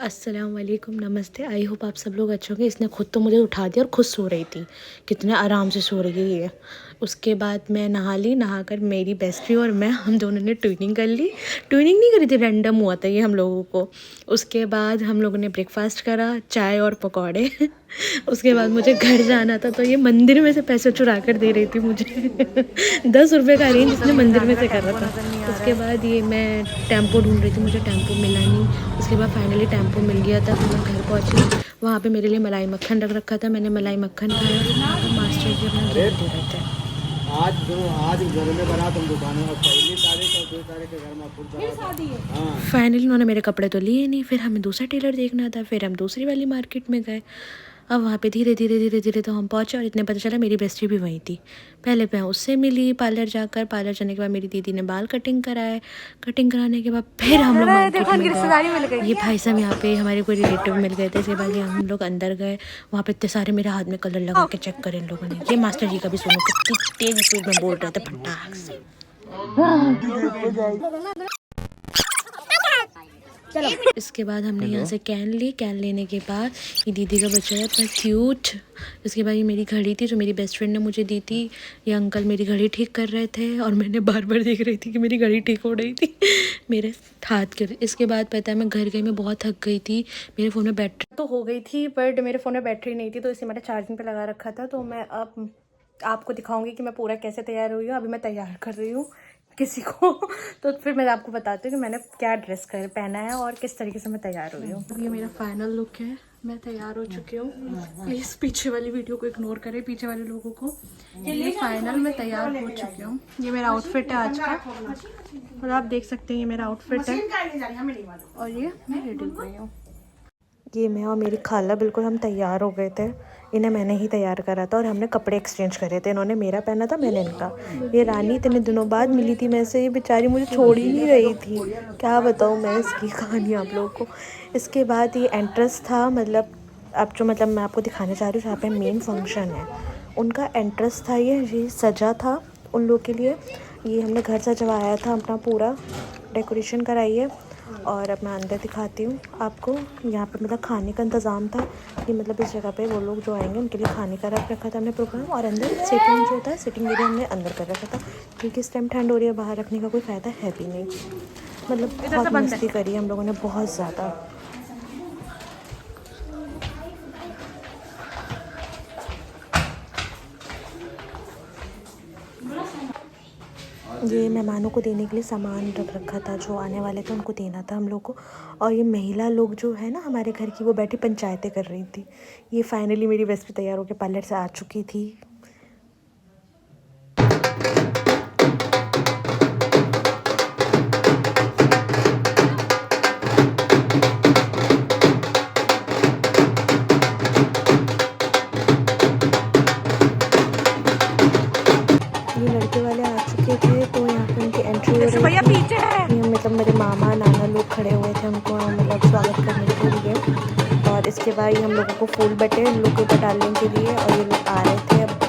अस्सलाम वालेकुम, नमस्ते। आई होप आप सब लोग अच्छे होंगे। इसने खुद तो मुझे उठा दिया और खुद सो रही थी। कितने आराम से सो रही है ये। उसके बाद मैं नहा ली। नहाकर मेरी बेस्टी और मैं हम दोनों ने ट्यूनिंग कर ली। ट्यूनिंग नहीं करी थी, रैंडम हुआ था ये हम लोगों को। उसके बाद हम लोगों ने ब्रेकफास्ट करा, चाय और पकौड़े। उसके बाद मुझे घर जाना था तो ये मंदिर में से पैसे चुरा कर दे रही थी मुझे। 10 रुपये का अरेंज इसने मंदिर में से करा था। उसके बाद ये मैं टेम्पो ढूंढ रही थी, मुझे टेम्पो मिला नहीं। उसके बाद फाइनली टेम्पो मिल गया था, फिर मैं घर पहुंची। वहाँ पे मेरे लिए मलाई मक्खन रख रखा था, मैंने मलाई मक्खन खाया। तो मास्टर जी अपना ज्ञान दे रहे थे। आज घर में बना तुम दुकानों में पहली तारीख और 2 तारीख के घर में फिर शादी है। हाँ फाइनली उन्होंने मेरे कपड़े तो लिए नहीं, फिर हमें दूसरा टेलर देखना था। फिर हम दूसरी वाली मार्केट में गए। अब वहाँ पे धीरे धीरे धीरे धीरे तो हम पहुँचे और इतने पता चला मेरी बेस्टी भी वहीं थी। पहले मैं उससे मिली पार्लर जाकर। पार्लर जाने के बाद मेरी दीदी ने बाल कटिंग कराए। कटिंग कराने के बाद फिर हम लोग मार्केट में गए। ये भाई साहब यहाँ पे हमारे कोई रिलेटिव मिल गए थे। इसके बाद ये हम लोग अंदर गए। वहाँ पे इतने सारे मेरे हाथ में कलर लगा के चेक करे इन लोगों ने। ये मास्टर जी का भी सुनो कितनी तेज स्पीड में बोल रहे थे फटाक से। चलो इसके बाद हमने यहाँ से कैन ली। कैन लेने के बाद ये दीदी का बच्चा है इतना क्यूट। इसके बाद ये मेरी घड़ी थी जो मेरी बेस्ट फ्रेंड ने मुझे दी थी। ये अंकल मेरी घड़ी ठीक कर रहे थे और मैंने बार बार देख रही थी कि मेरी घड़ी ठीक हो रही थी। मेरे हाथ के। इसके बाद पता है मैं घर गई, मैं बहुत थक गई थी। मेरे फ़ोन में बैटरी तो हो गई थी बट मेरे फ़ोन में बैटरी नहीं थी, तो इसे मैंने चार्जिंग पर लगा रखा था। तो मैं अब आपको दिखाऊंगी कि मैं पूरा कैसे तैयार हुई हूँ। अभी मैं तैयार कर रही हूँ किसी को। तो फिर मैं आपको बताती हूँ कि मैंने क्या ड्रेस कर पहना है और किस तरीके से मैं तैयार हुई हूँ। ये मेरा फाइनल लुक है, मैं तैयार हो चुकी हूँ। प्लीज़ पीछे वाली वीडियो को इग्नोर करें, पीछे वाले लोगों को। ये फाइनल मैं तैयार हो चुकी हूँ। ये मेरा आउटफिट है आज का और आप देख सकते हैं ये मेरा आउटफिट है। और ये मैं रेडी हो गई हूँ। ये मैं और मेरी खाला बिल्कुल हम तैयार हो गए थे। इन्हें मैंने ही तैयार करा था और हमने कपड़े एक्सचेंज करे थे। इन्होंने मेरा पहना था, मैंने इनका। ये रानी इतने दिनों बाद मिली थी मैं से, ये बेचारी मुझे छोड़ ही नहीं रही थी। क्या बताऊँ मैं इसकी कहानी आप लोगों को। इसके बाद ये एंट्रेंस था, मतलब अब जो मतलब मैं आपको दिखाने चाह रही हूँ जहाँ पे मेन फंक्शन है उनका एंट्रेंस था। ये सजा था उन लोग के लिए। ये हमने घर सजवाया था, अपना पूरा डेकोरेशन कराई है। और अब मैं अंदर दिखाती हूँ आपको। यहाँ पे मतलब खाने का इंतज़ाम था कि मतलब इस जगह पे वो लोग जो आएंगे उनके लिए खाने का रख रखा था हमने प्रोग्राम। और अंदर सिटिंग जो होता है, सिटिंग एरिया हमने अंदर कर रखा था क्योंकि इस टाइम ठंड हो रही है, बाहर रखने का कोई फ़ायदा है भी नहीं। मतलब बहुत मस्ती करी हम लोगों ने, बहुत ज़्यादा। ये मेहमानों को देने के लिए सामान रख रखा था, जो आने वाले थे उनको देना था हम लोग को। और ये महिला लोग जो है ना हमारे घर की, वो बैठी पंचायतें कर रही थी। ये फाइनली मेरी बेस्ट तैयार होकर पार्लर से आ चुकी थी। ये लड़के वाले आ चुके थे तो यहाँ पे उनकी एंट्री हो रही थी। ये मतलब मेरे मामा नाना लोग खड़े हुए थे उनको मतलब स्वागत करने के लिए। और इसके बाद ये हम लोगों को फूल बटे इन लोगों के ऊपर डालने के लिए, और ये लोग आ रहे थे अब।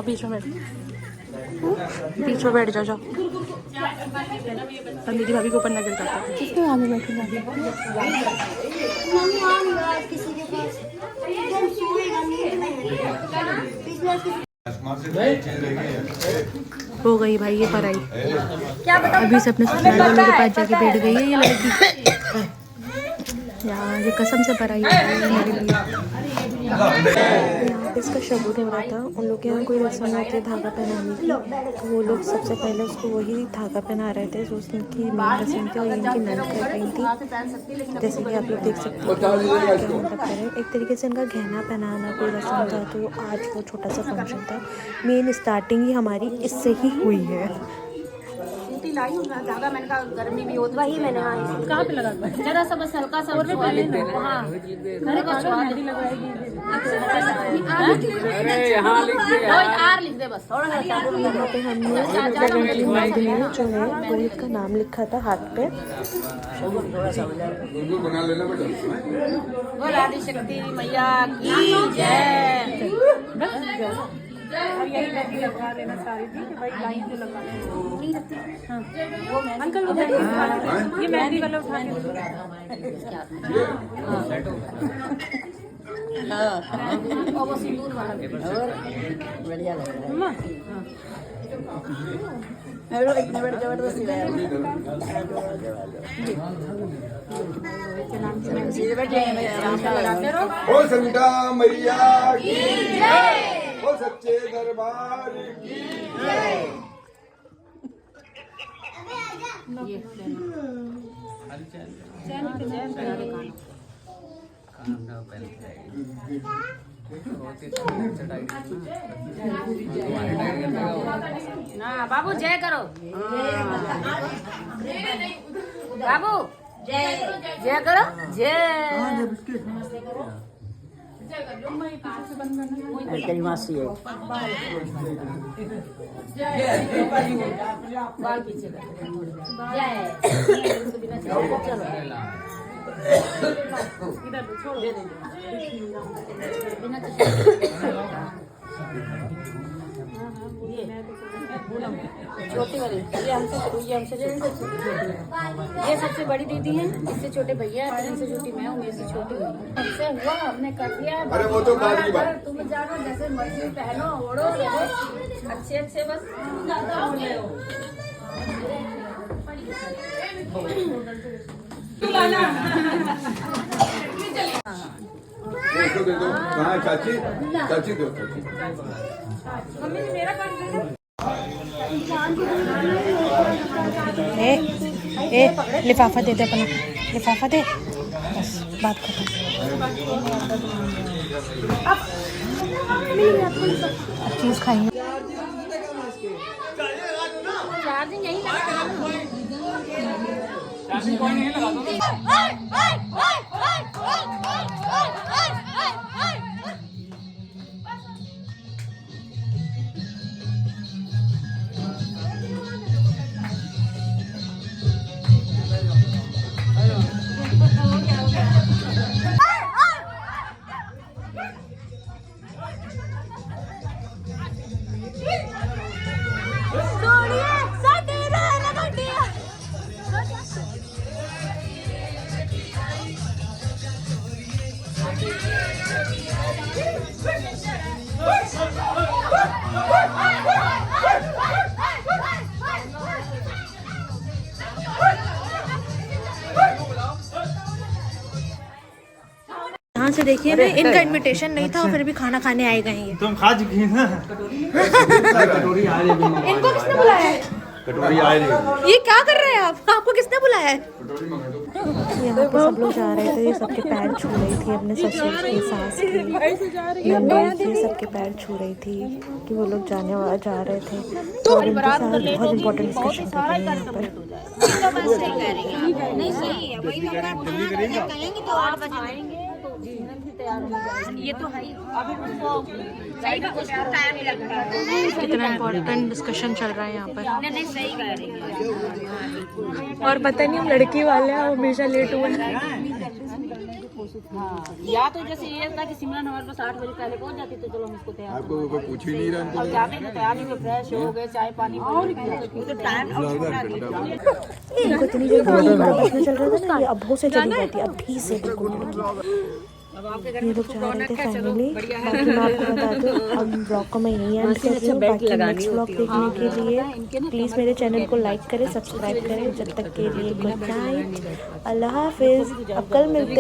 बीच में बैठ जाओ जाओ। और मेरी भाभी को ऊपर नजर करता है। किसके आगे बैठूंगा? हो गई भाई ये पढ़ाई। अभी से अपने ससुराल वालों के पास जाके बैठ गई है ये लड़की। यार ये कसम से पढ़ाई हो गई है मेरे लिए। यहाँ पे इसका शगुन हो रहा था। उन लोग के यहाँ कोई रस्म होती है धागा पहनाने की, तो वो लोग सबसे पहले उसको वही धागा पहना रहे थे जो उसकी मेन रस्म थी और इनकी नन कर रही थी। जैसे कि आप लोग देख सकते हैं एक तरीके से इनका गहना पहनाना कोई रस्म था, तो आज वो छोटा सा फंक्शन था। मेन स्टार्टिंग ही हमारी इससे ही हुई है। लाई हूँ धागा, मैंने कहा गर्मी भी होती वही मैंने कहाँ पे लगा जरा सा बस हल्का सा और हाँ लिख दे बस। यहाँ पे हमने जो है रोहित का नाम लिखा था हाथ पे। आदि शक्ति मैया की जय। और यही लगी लगा लेना सारी थी कि भाई लाइन तो लगा हाँ वो अंकल उधर ये मेहंदी वाला उठा के और वो सिंदूर वाला बढ़िया लग रहा है इतने बड़े जबरदस्ती ओ संता मैया की जय, ओ सच्चे दरबार की जय। ना बाबू जय करो, बाबू जय जय करो जय। तेरी मासी है बाल पीछे इधर छोड़ दे छोटी वाली ये हमसे ये सबसे बड़ी दीदी है, इससे छोटे भैया है, इनसे छोटी मैं हूँ, मेरे से छोटी हुई हमसे हुआ हमने कर दिया। अरे वो तो बाद की बात। तुम जानो जैसे मर्जी पहनो ओढ़ो अच्छे अच्छे बस उसको दे दो। कहाँ है चाची? चाची दो चाची। मम्मी ने मेरा कर दिया। ए लिफाफा दे दे अपना, लिफाफा दे बस बात खत्म। चीज खाएंगे। चार्जिंग यही लगा यहाँ से देखिए ना, इनका इनविटेशन नहीं था और फिर भी खाना खाने आए गए ये। तुम खा चुकी ना कटोरी आ रही है। इनको किसने बुलाया है? कटोरी आ रही है। ये क्या कर रहे हैं आप? आपको किसने बुलाया है? यहाँ पे सब लोग जा रहे थे, ये सबके पैर छू रही थी अपने ससुर की, सास की, नंदोई की, सबके पैर छू रही थी कि वो लोग जाने वाले जा रहे थे। तो उनके साथ बहुत इंपॉर्टेंट डिस्कशन कर रहे हैं यहाँ पर। नहीं सही है वही कहेंगे तो 8 बजे आएंगे तो ये तो है अभी उनको सही में कुछ टाइम नहीं लगता है। कितना इंपॉर्टेंट डिस्कशन चल रहा है यहाँ पर। नहीं सही कह रही है। और पता नहीं हम लड़की वाले हैं हमेशा लेट हुए हैं। हाँ, या तो जैसे ये था कि सिमरन हमारे पास 8 बजे पहले पहुंच जाती तो चलो हम इसको तैयार आपको कोई पूछ ही नहीं रहा और जाते हैं तैयार नहीं हुए, फ्रेश हो गए, चाय पानी और तो टाइम इनको इतनी देर बसने चल रहा था ना, ये अभी से चली जाती है, अभी से बिल्कुल। ये लोग जा रहे थे फाइनली। बाकी मैं आपको बता दूँ, अब ब्लॉग को मैं यहीं एंड कर रही हूँ। बाकी नेक्स्ट ब्लॉग देखने के लिए प्लीज़ मेरे चैनल को लाइक करें, सब्सक्राइब करें। जब तक के लिए गुड नाइट, अल्लाह हाफिज़। अब कल मिलते